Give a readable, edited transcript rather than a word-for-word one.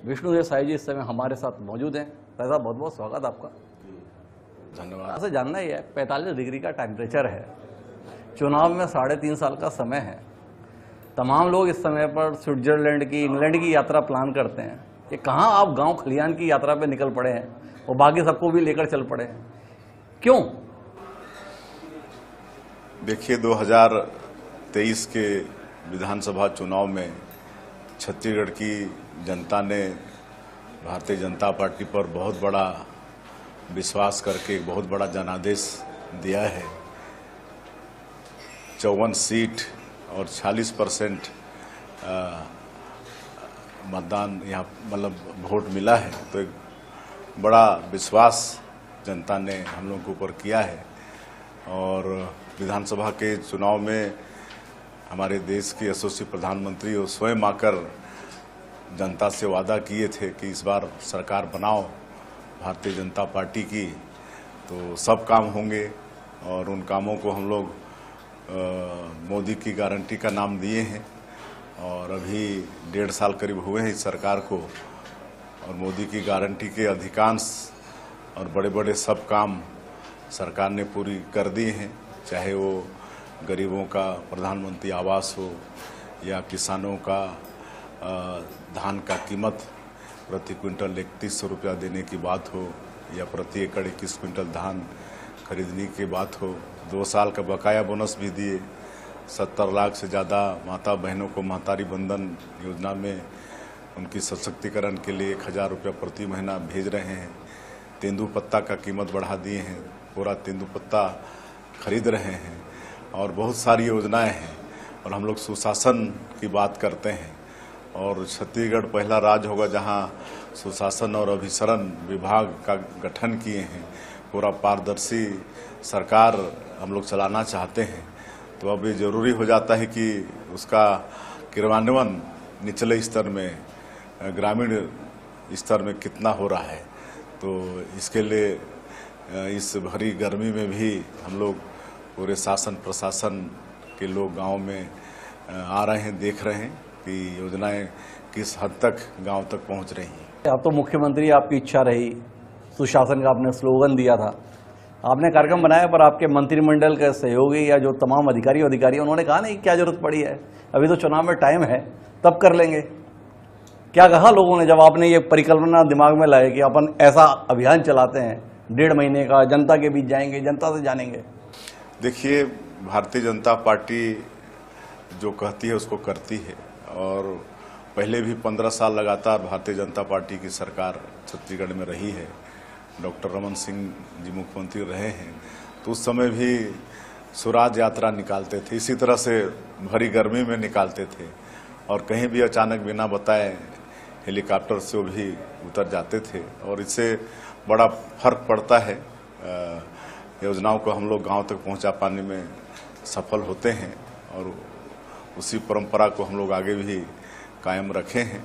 विष्णु देसाई जी इस समय हमारे साथ मौजूद हैं। साहब बहुत बहुत स्वागत आपका। धन्यवाद। आपसे जानना ही है, 45 डिग्री का टेम्परेचर है, चुनाव में 3.5 साल का समय है, तमाम लोग इस समय पर स्विट्जरलैंड की, इंग्लैंड की यात्रा प्लान करते हैं कि कहाँ आप गांव खलियान की यात्रा पे निकल पड़े हैं और बाकी सबको भी लेकर चल पड़े हैं, क्यों? देखिए, 2023 के विधानसभा चुनाव में छत्तीसगढ़ की जनता ने भारतीय जनता पार्टी पर बहुत बड़ा विश्वास करके एक बहुत बड़ा जनादेश दिया है। 54 सीट और 46% मतदान यहाँ मतलब वोट मिला है, तो एक बड़ा विश्वास जनता ने हम लोगों के ऊपर किया है। और विधानसभा के चुनाव में हमारे देश के यशस्वी प्रधानमंत्री वो स्वयं आकर जनता से वादा किए थे कि इस बार सरकार बनाओ भारतीय जनता पार्टी की, तो सब काम होंगे। और उन कामों को हम लोग मोदी की गारंटी का नाम दिए हैं और अभी 1.5 साल करीब हुए हैं इस सरकार को, और मोदी की गारंटी के अधिकांश और बड़े बड़े सब काम सरकार ने पूरी कर दिए हैं, चाहे वो गरीबों का प्रधानमंत्री आवास हो या किसानों का धान का कीमत प्रति क्विंटल 3100 रुपया देने की बात हो, या प्रति एकड़ 21 क्विंटल धान खरीदने की बात हो। 2 साल का बकाया बोनस भी दिए। 70 लाख से ज़्यादा माता बहनों को महतारी बंधन योजना में उनकी सशक्तिकरण के लिए 1000 रुपया प्रति महीना भेज रहे हैं। तेंदुपत्ता का कीमत बढ़ा दिए हैं, पूरा तेंदुपत्ता खरीद रहे हैं, और बहुत सारी योजनाएं हैं। और हम लोग सुशासन की बात करते हैं, और छत्तीसगढ़ पहला राज्य होगा जहां सुशासन और अभिसरण विभाग का गठन किए हैं। पूरा पारदर्शी सरकार हम लोग चलाना चाहते हैं, तो अब ये जरूरी हो जाता है कि उसका क्रियान्वयन निचले स्तर में, ग्रामीण स्तर में कितना हो रहा है। तो इसके लिए इस भरी गर्मी में भी हम लोग पूरे शासन प्रशासन के लोग गांव में आ रहे हैं, देख रहे हैं कि योजनाएं किस हद तक गांव तक पहुंच रही हैं। अब तो मुख्यमंत्री आपकी इच्छा रही, सुशासन का आपने स्लोगन दिया था, आपने कार्यक्रम बनाया, पर आपके मंत्रिमंडल के सहयोगी या जो तमाम अधिकारी उन्होंने कहा नहीं क्या जरूरत पड़ी है, अभी तो चुनाव में टाइम है, तब कर लेंगे। क्या कहा लोगों ने जब आपने ये परिकल्पना दिमाग में लाए कि अपन ऐसा अभियान चलाते हैं 1.5 महीने का, जनता के बीच जाएंगे, जनता से जानेंगे? देखिए, भारतीय जनता पार्टी जो कहती है उसको करती है, और पहले भी 15 साल लगातार भारतीय जनता पार्टी की सरकार छत्तीसगढ़ में रही है। डॉक्टर रमन सिंह जी मुख्यमंत्री रहे हैं, तो उस समय भी स्वराज यात्रा निकालते थे, इसी तरह से भरी गर्मी में निकालते थे, और कहीं भी अचानक बिना बताए हेलीकॉप्टर से वो भी उतर जाते थे। और इससे बड़ा फर्क पड़ता है, योजनाओं को हम लोग गांव तक पहुंचा पाने में सफल होते हैं, और उसी परंपरा को हम लोग आगे भी कायम रखे हैं।